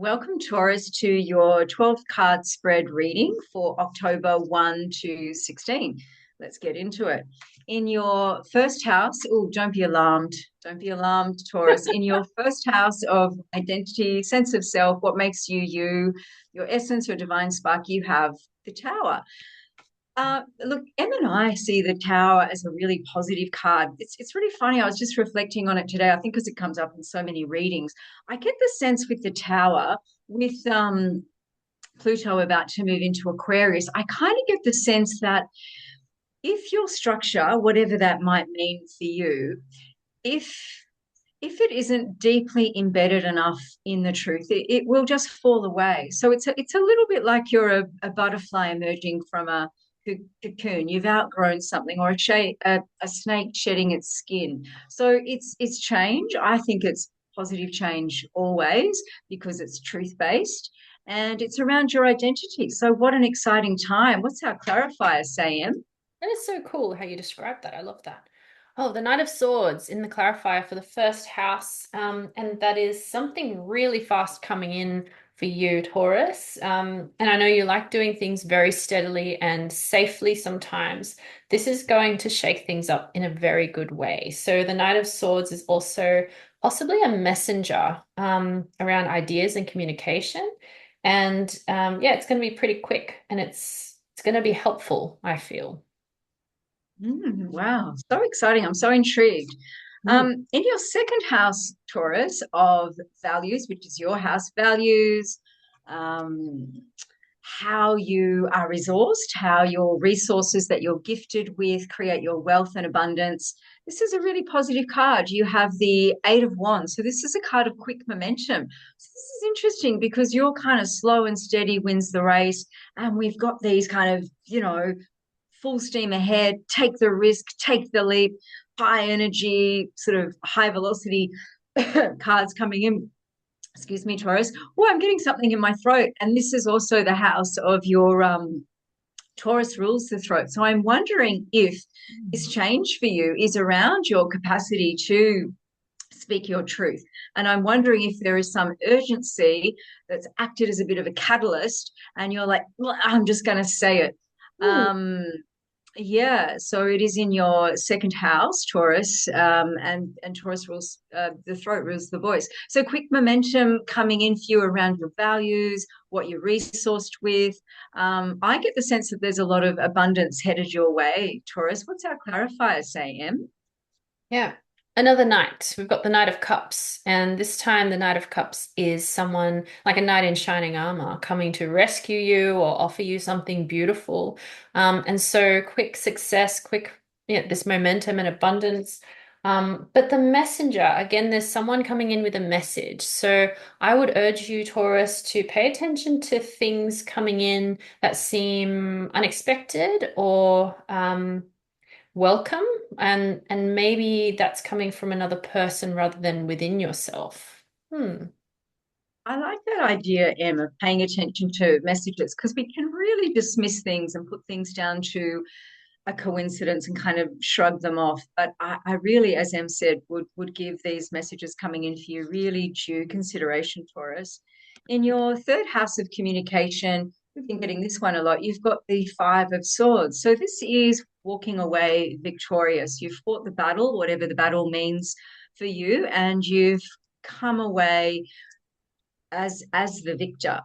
Welcome, Taurus, to your 12th card spread reading for October 1 to 16. Let's get into it. In your first house, oh, don't be alarmed. Don't be alarmed, Taurus. In your first house of identity, sense of self, what makes you you, your essence, your divine spark, you have the Tower. Look, Em and I see the Tower as a really positive card. It's really funny. I was just reflecting on it today. I think because it comes up in so many readings, I get the sense with the Tower, with Pluto about to move into Aquarius, I kind of get the sense that if your structure, whatever that might mean for you, if if it isn't deeply embedded enough in the truth, it will just fall away. So it's a little bit like you're a butterfly emerging from a cocoon. You've outgrown something, or a snake shedding its skin. So it's change. I think it's positive change always because it's truth based and it's around your identity. So what an exciting time. What's our clarifier say, Em? That is so cool how you describe that. I love that. Oh, the Knight of Swords in the clarifier for the first house. And that is something really fast coming in for you, Taurus. And I know you like doing things very steadily and safely sometimes. This is going to shake things up in a very good way. So the Knight of Swords is also possibly a messenger around ideas and communication. And yeah, it's going to be pretty quick and it's going to be helpful, I feel. Wow, so exciting. I'm so intrigued. Mm. In your second house, Taurus, of values, which is your house values, um, how you are resourced, how your resources that you're gifted with create your wealth and abundance. This is a really positive card. You have the Eight of Wands. So, this is a card of quick momentum. So this is interesting because you're kind of slow and steady wins the race. And we've got these kind of, full steam ahead, take the risk, take the leap, high energy, sort of high velocity cards coming in. Excuse me, Taurus. Oh, I'm getting something in my throat. And this is also the house of your Taurus rules the throat. So I'm wondering if this change for you is around your capacity to speak your truth. And I'm wondering if there is some urgency that's acted as a bit of a catalyst, and you're like, well, I'm just going to say it. Ooh. Um, yeah, so it is in your second house, Taurus, and Taurus rules the throat, rules the voice. So quick momentum coming in for you around your values, what you're resourced with. I get the sense that there's a lot of abundance headed your way, Taurus. What's our clarifier say, Em? Yeah. Another knight. We've got the Knight of Cups. And this time, the Knight of Cups is someone like a knight in shining armor coming to rescue you or offer you something beautiful. And so, quick success, quick, yeah, this momentum and abundance. But the messenger, again, there's someone coming in with a message. So, I would urge you, Taurus, to pay attention to things coming in that seem unexpected or, welcome, and maybe that's coming from another person rather than within yourself. I like that idea, Em, of paying attention to messages because we can really dismiss things and put things down to a coincidence and kind of shrug them off. But I really, as Em said, would give these messages coming in for you really due consideration for us. In your third house of communication, we've been getting this one a lot. You've got the Five of Swords. So this is walking away victorious. You've fought the battle, whatever the battle means for you, and you've come away as the victor.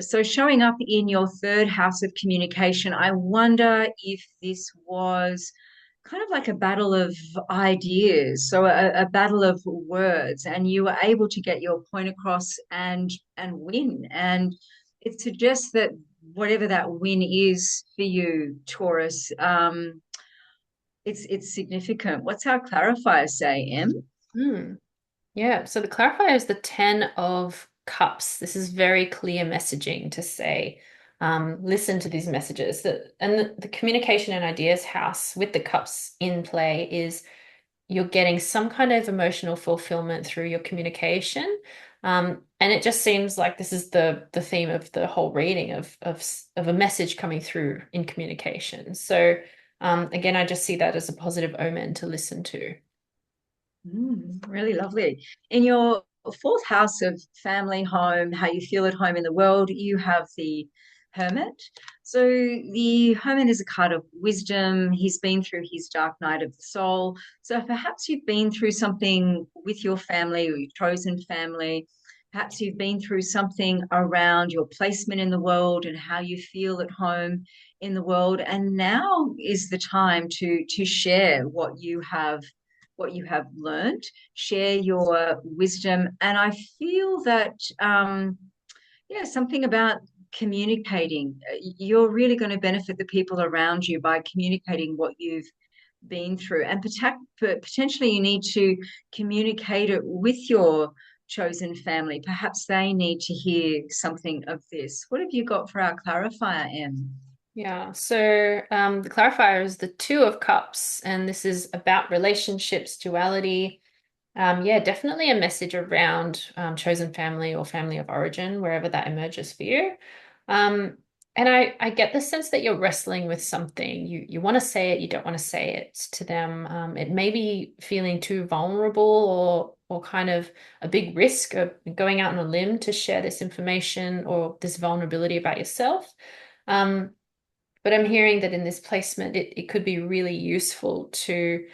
So showing up in your third house of communication, I wonder if this was kind of like a battle of ideas, so a battle of words, and you were able to get your point across and win. And it suggests that whatever that win is for you, Taurus, it's significant. What's our clarifier say, Em? Hmm. Yeah, so the clarifier is the Ten of Cups. This is very clear messaging to say, listen to these messages. And the communication and ideas house with the cups in play is you're getting some kind of emotional fulfillment through your communication. And it just seems like this is the theme of the whole reading of a message coming through in communication. So again, I just see that as a positive omen to listen to. Really lovely. In your fourth house of family, home, how you feel at home in the world, you have the Hermit. So the Hermit is a card of wisdom. He's been through his dark night of the soul. So perhaps you've been through something with your family or your chosen family. Perhaps you've been through something around your placement in the world and how you feel at home in the world. And now is the time to share what you have learned, share your wisdom. And I feel that yeah, something about communicating. You're really going to benefit the people around you by communicating what you've been through. And potentially you need to communicate it with your chosen family. Perhaps they need to hear something of this. What have you got for our clarifier, Em? Yeah, so the clarifier is the Two of Cups, and this is about relationships, duality. Yeah, definitely a message around chosen family or family of origin, wherever that emerges for you. Um, and I get the sense that you're wrestling with something. You want to say it, you don't want to say it to them. It may be feeling too vulnerable or kind of a big risk of going out on a limb to share this information or this vulnerability about yourself. Um, but I'm hearing that in this placement, it could be really useful to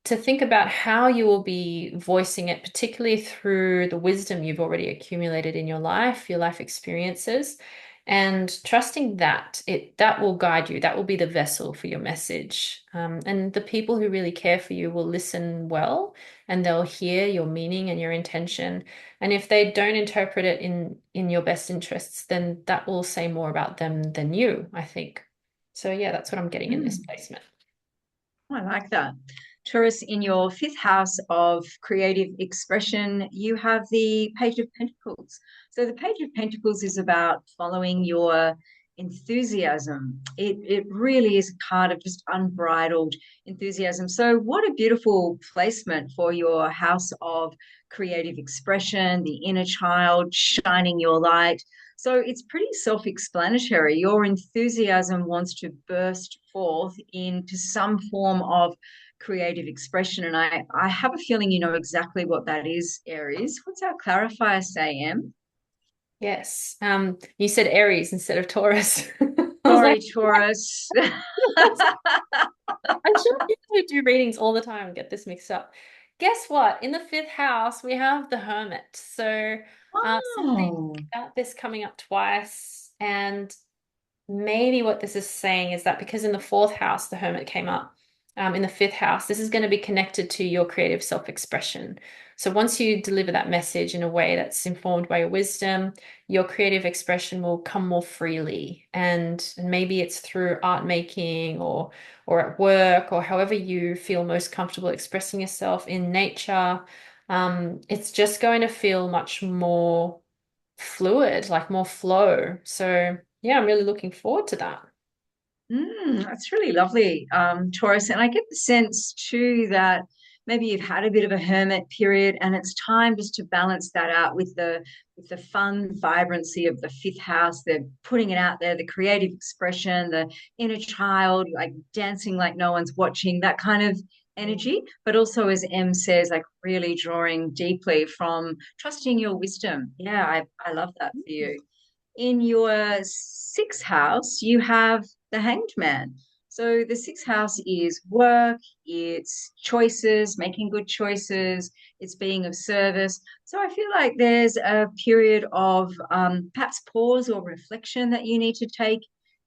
think about how you will be voicing it, particularly through the wisdom you've already accumulated in your life experiences, and trusting that that will guide you. That will be the vessel for your message. And the people who really care for you will listen well, and they'll hear your meaning and your intention. And if they don't interpret it in your best interests, then that will say more about them than you, I think. So yeah, that's what I'm getting in this Mm. placement. I like that. Taurus, in your fifth house of creative expression, you have the Page of Pentacles. So the Page of Pentacles is about following your enthusiasm. It really is a card of just unbridled enthusiasm. So what a beautiful placement for your house of creative expression, the inner child, shining your light. So it's pretty self-explanatory. Your enthusiasm wants to burst forth into some form of creative expression. And I have a feeling you know exactly what that is, Aries. What's our clarifier say, Em? Yes. You said Aries instead of Taurus. I was Sorry, like, Taurus. I'm sure people who do readings all the time get this mixed up. Guess what? In the fifth house, we have the Hermit. So something Oh. about this coming up twice. And maybe what this is saying is that because in the fourth house, the Hermit came up, in the fifth house, this is going to be connected to your creative self-expression. So once you deliver that message in a way that's informed by your wisdom, your creative expression will come more freely. And maybe it's through art making or at work or however you feel most comfortable expressing yourself in nature. It's just going to feel much more fluid, like more flow. So yeah, I'm really looking forward to that. That's really lovely, Taurus. And I get the sense too that maybe you've had a bit of a hermit period, and it's time just to balance that out with the fun vibrancy of the fifth house. They're putting it out there, the creative expression, the inner child, like dancing like no one's watching, that kind of energy. But also, as M says, like really drawing deeply from trusting your wisdom. Yeah, I love that for you. In your sixth house, you have the Hanged Man. So the sixth house is work, it's choices, making good choices, it's being of service. So I feel like there's a period of perhaps pause or reflection that you need to take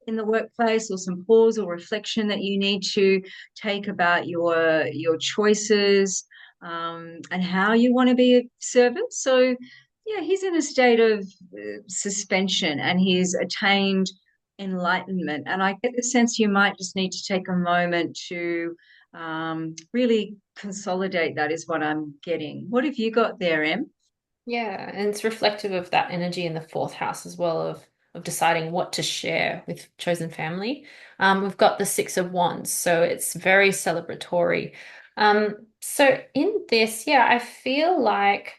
in the workplace, or some pause or reflection that you need to take about your choices and how you want to be of service. So yeah, he's in a state of suspension and he's attained enlightenment. And I get the sense you might just need to take a moment to really consolidate that, is what I'm getting. What have you got there, Em? Yeah, and it's reflective of that energy in the fourth house as well of deciding what to share with chosen family. We've got the Six of Wands, so it's very celebratory. So in this, yeah, I feel like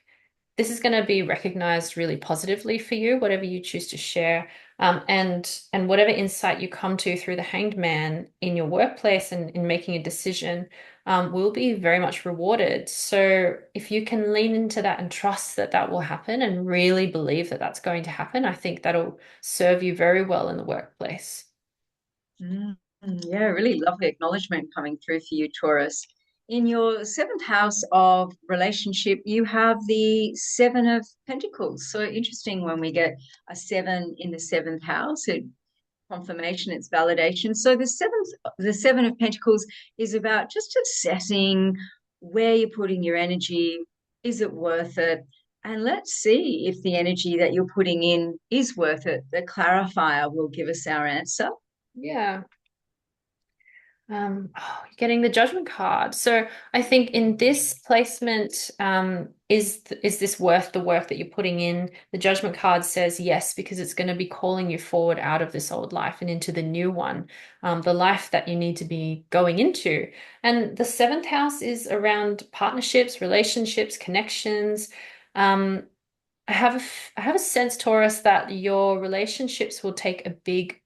this is going to be recognized really positively for you, whatever you choose to share. And whatever insight you come to through the Hanged Man in your workplace and in making a decision, will be very much rewarded. So if you can lean into that and trust that that will happen and really believe that that's going to happen, I think that'll serve you very well in the workplace. Mm, yeah, really lovely acknowledgement coming through for you, Taurus. In your seventh house of relationship, you have the Seven of Pentacles. So interesting when we get a seven in the seventh house. Confirmation, it's validation. So the Seven of Pentacles is about just assessing where you're putting your energy. Is it worth it? And let's see if the energy that you're putting in is worth it. The clarifier will give us our answer. Yeah. You're getting the judgment card. So I think in this placement, is this worth the work that you're putting in? The judgment card says yes, because it's going to be calling you forward out of this old life and into the new one, the life that you need to be going into. And the seventh house is around partnerships, relationships, connections. Um, I have a sense, Taurus, that your relationships will take a big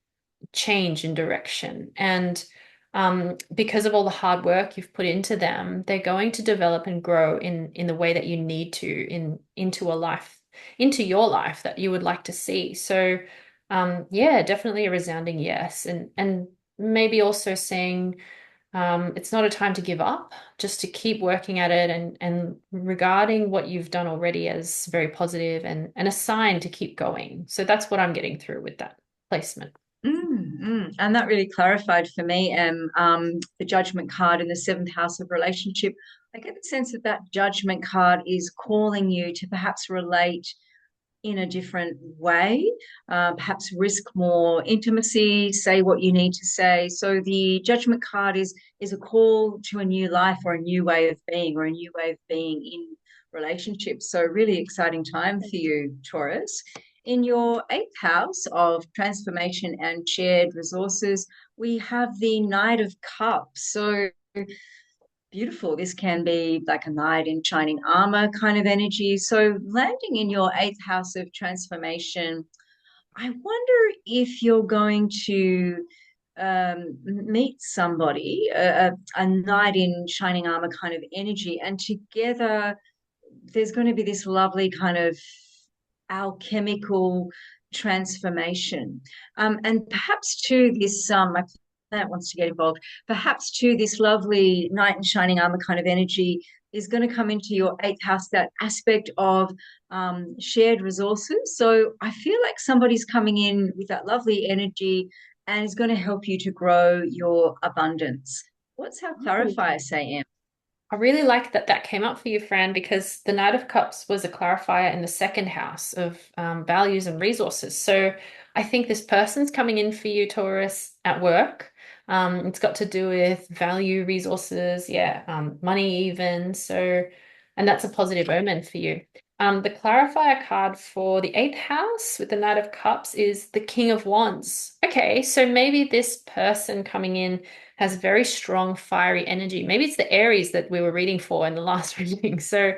change in direction. And because of all the hard work you've put into them, they're going to develop and grow in the way that you need to into a life, into your life that you would like to see. So yeah, definitely a resounding yes. And maybe also saying it's not a time to give up, just to keep working at it and regarding what you've done already as very positive and a sign to keep going. So that's what I'm getting through with that placement. And that really clarified for me the judgment card in the seventh house of relationship. I get the sense that that judgment card is calling you to perhaps relate in a different way, perhaps risk more intimacy, say what you need to say. So the judgment card is a call to a new life or a new way of being or a new way of being in relationships. So really exciting time for you, Taurus. In your eighth house of transformation and shared resources, we have the Knight of Cups. So beautiful. This can be like a knight in shining armor kind of energy. So, landing in your eighth house of transformation, I wonder if you're going to meet somebody, a knight in shining armor kind of energy, and together there's going to be this lovely kind of alchemical transformation. And perhaps to this, my client wants to get involved, perhaps to this lovely knight in shining armor kind of energy is going to come into your eighth house, that aspect of shared resources. So I feel like somebody's coming in with that lovely energy and is going to help you to grow your abundance. What's our clarifier say, Em? I really like that that came up for you, Fran, because the Knight of Cups was a clarifier in the second house of values and resources. So I think this person's coming in for you, Taurus, at work. It's got to do with value, resources, yeah, money even. So, and that's a positive omen for you. The clarifier card for the eighth house with the Knight of Cups is the King of Wands. Okay, so maybe this person coming in has very strong fiery energy. Maybe it's the Aries that we were reading for in the last reading. So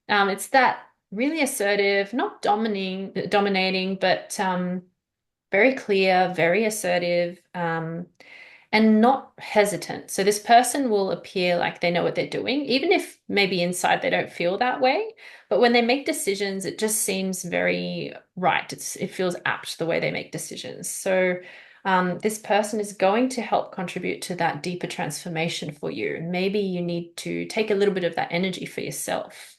it's that really assertive, not dominating, but very clear, very assertive, and not hesitant. So this person will appear like they know what they're doing, even if maybe inside they don't feel that way. But when they make decisions, it just seems very right. It feels apt the way they make decisions. So this person is going to help contribute to that deeper transformation for you. Maybe you need to take a little bit of that energy for yourself.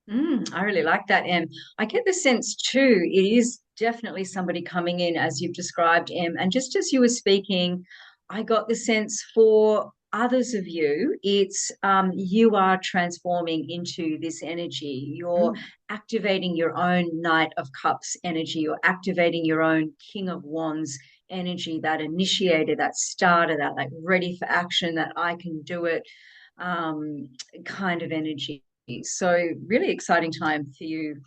I really like that, Em. I get the sense too, it is definitely somebody coming in as you've described, Em. And just as you were speaking, I got the sense for others of you, it's you are transforming into this energy. You're Mm. activating your own Knight of Cups energy. You're activating your own King of Wands energy, that initiator, that starter, that like ready for action, that I can do it um, kind of energy. So really exciting time for you,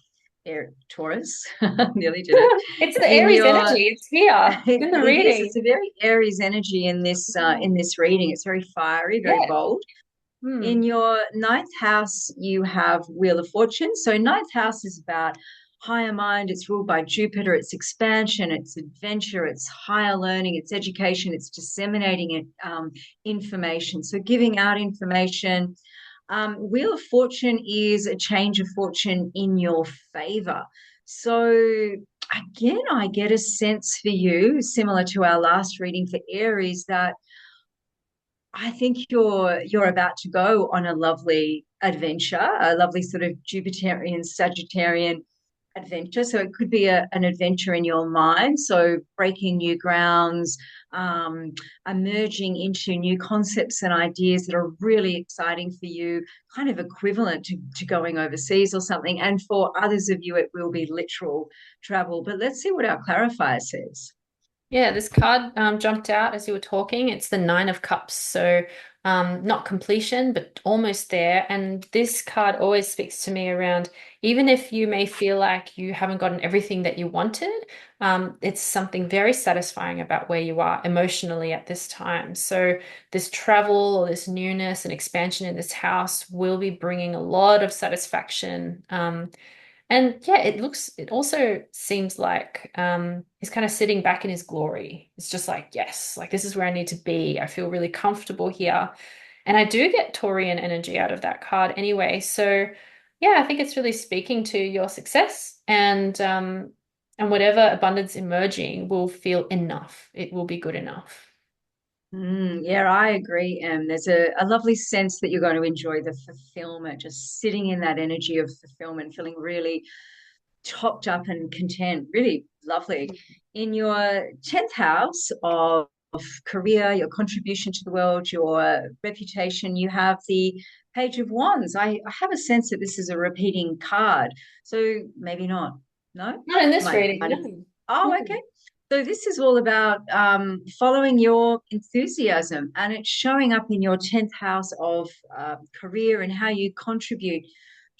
Taurus. Nearly did it. It's the In Aries your energy. It's here in the it is. It's reading. a very Aries energy in this reading. It's very fiery, very Yeah. bold. Hmm. In your ninth house, you have Wheel of Fortune. So ninth house is about higher mind. It's ruled by Jupiter. It's expansion, it's adventure, it's higher learning, it's education, it's disseminating it, information. So giving out information. Wheel of Fortune is a change of fortune in your favor. So again, I get a sense for you, similar to our last reading for Aries, that I think you're about to go on a lovely adventure, a lovely sort of Jupiterian, Sagittarian adventure. So it could be an adventure in your mind. So breaking new grounds, um, emerging into new concepts and ideas that are really exciting for you, kind of equivalent to going overseas or something. And for others of you, it will be literal travel. But let's see what our clarifier says. Yeah, this card jumped out as you were talking. It's the Nine of Cups. So not completion, but almost there. And this card always speaks to me around, even if you may feel like you haven't gotten everything that you wanted, it's something very satisfying about where you are emotionally at this time. So this travel or this newness and expansion in this house will be bringing a lot of satisfaction. And yeah, it also seems like he's kind of sitting back in his glory. It's just like, yes, like this is where I need to be. I feel really comfortable here. And I do get Taurian energy out of that card anyway. So yeah, I think it's really speaking to your success and whatever abundance emerging will feel enough. It will be good enough. Yeah, I agree. And there's a lovely sense that you're going to enjoy the fulfillment, just sitting in that energy of fulfillment, feeling really topped up and content. Really lovely. In your 10th house of career, your contribution to the world, your reputation, you have the Page of Wands. I have a sense that this is a repeating card. So maybe not. No? Not in this Might, reading, might have. no. Oh, No. okay. So this is all about following your enthusiasm, and it's showing up in your 10th house of career and how you contribute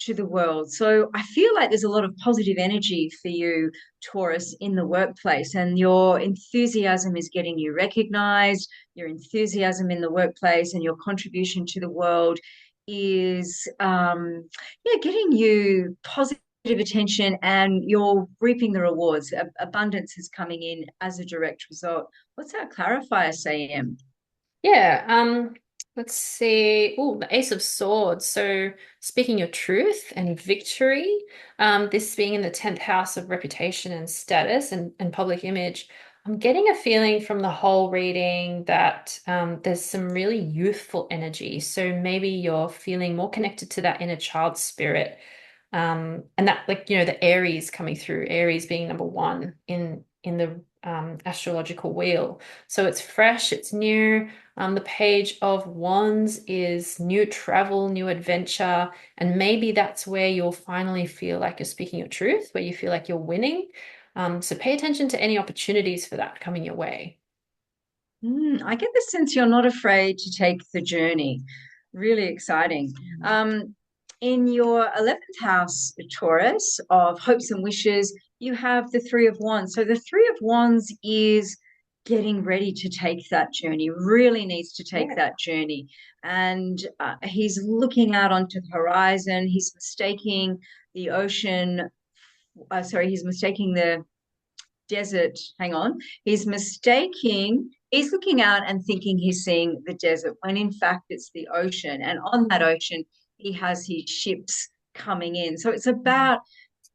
to the world. So I feel like there's a lot of positive energy for you, Taurus, in the workplace, and your enthusiasm is getting you recognized. Your enthusiasm in the workplace and your contribution to the world is, yeah, getting you positive attention, and you're reaping the rewards. Abundance is coming in as a direct result. What's our clarifier say, Em? Yeah, let's see. Oh, the Ace of Swords. So speaking your truth and victory, this being in the 10th house of reputation and status and public image, I'm getting a feeling from the whole reading that there's some really youthful energy. So maybe you're feeling more connected to that inner child spirit. And that, like, the Aries coming through, Aries being number one in the astrological wheel. So it's fresh, it's new. The Page of Wands is new travel, new adventure, and maybe that's where you'll finally feel like you're speaking your truth, where you feel like you're winning. So pay attention to any opportunities for that coming your way. I get the sense you're not afraid to take the journey. Really exciting. In your 11th house, Taurus, of hopes and wishes, you have the Three of Wands. So the Three of Wands is getting ready to take that journey, really needs to take Yeah. that journey. And he's looking out onto the horizon. He's mistaking the ocean. Sorry, he's mistaking the desert. Hang on. He's looking out and thinking he's seeing the desert when in fact it's the ocean. And on that ocean, he has his ships coming in. So it's about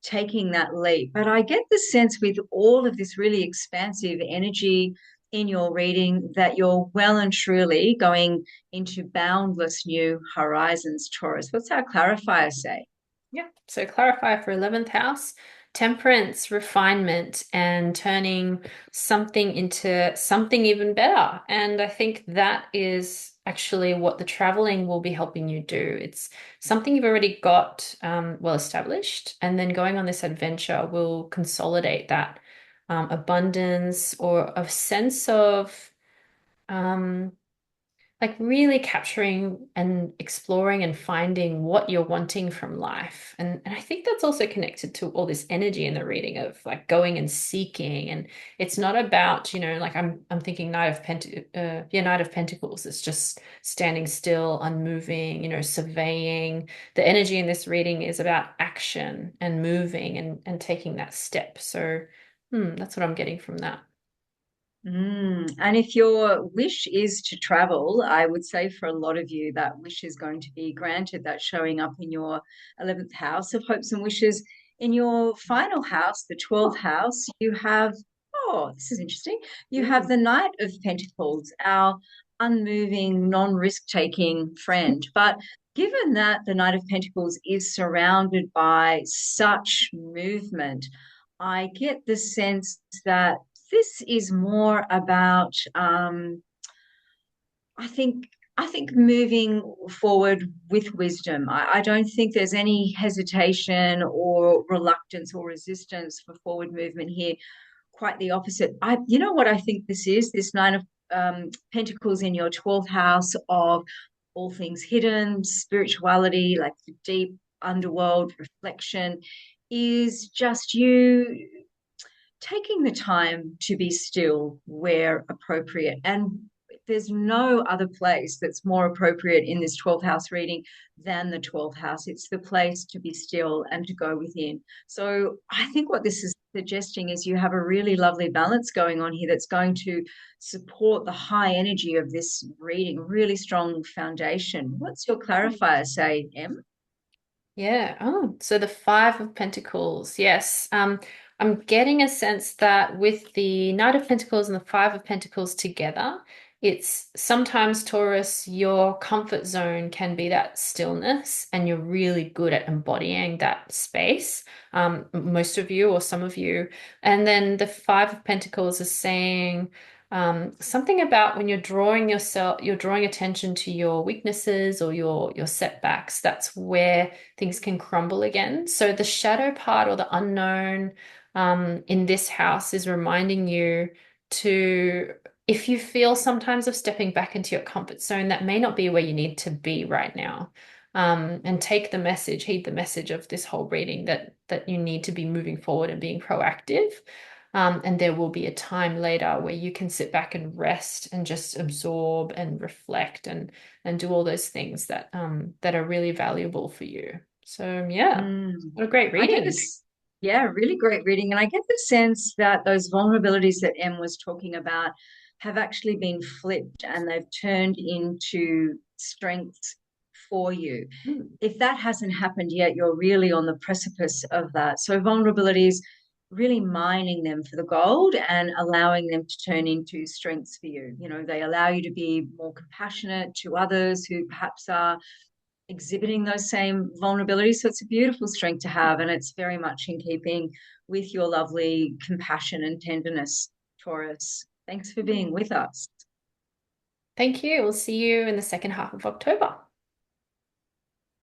taking that leap. But I get the sense with all of this really expansive energy in your reading that you're well and truly going into boundless new horizons, Taurus. What's our clarifier say? Yeah. So clarify for 11th house, temperance, refinement, and turning something into something even better. And I think that is actually what the traveling will be helping you do. It's something you've already got well established, and then going on this adventure will consolidate that abundance or a sense of um, like really capturing and exploring and finding what you're wanting from life. And I think that's also connected to all this energy in the reading of like going and seeking. And it's not about, like I'm thinking Knight of Pentacles. It's just standing still, unmoving, surveying. The energy in this reading is about action and moving and taking that step. So that's what I'm getting from that. And if your wish is to travel, I would say for a lot of you that wish is going to be granted. That's showing up in your 11th house of hopes and wishes. In your final house, the 12th house, you have, oh, this is interesting. You have the Knight of Pentacles, our unmoving, non-risk taking friend. But given that the Knight of Pentacles is surrounded by such movement, I get the sense that this is more about I think I think moving forward with wisdom. I don't think there's any hesitation or reluctance or resistance for forward movement here. Quite the opposite. You know what I think this is? This Nine of Pentacles in your 12th house of all things hidden, spirituality, like the deep underworld reflection, is just you taking the time to be still where appropriate. And there's no other place that's more appropriate in this 12th house reading than the 12th house. It's the place to be still and to go within. So I think what this is suggesting is you have a really lovely balance going on here that's going to support the high energy of this reading, really strong foundation. What's your clarifier say, Em? Yeah. Oh, so the Five of Pentacles. Yes. I'm getting a sense that with the Knight of Pentacles and the Five of Pentacles together, it's sometimes Taurus, your comfort zone can be that stillness, and you're really good at embodying that space. Most of you or some of you. And then the Five of Pentacles is saying, something about when you're drawing attention to your weaknesses or your setbacks. That's where things can crumble again. So the shadow part or the unknown in this house is reminding you to, if you feel sometimes of stepping back into your comfort zone, that may not be where you need to be right now. And take the message, heed the message of this whole reading that you need to be moving forward and being proactive. And there will be a time later where you can sit back and rest and just absorb and reflect and do all those things that are really valuable for you. So yeah, Mm. what a great I get reading. this, yeah, really great reading. And I get the sense that those vulnerabilities that Em was talking about have actually been flipped and they've turned into strengths for you. Mm. If that hasn't happened yet, you're really on the precipice of that. So vulnerabilities, really mining them for the gold and allowing them to turn into strengths for you. You know, they allow you to be more compassionate to others who perhaps are exhibiting those same vulnerabilities. So it's a beautiful strength to have, and it's very much in keeping with your lovely compassion and tenderness, Taurus. Thanks for being with us. Thank you. We'll see you in the second half of October.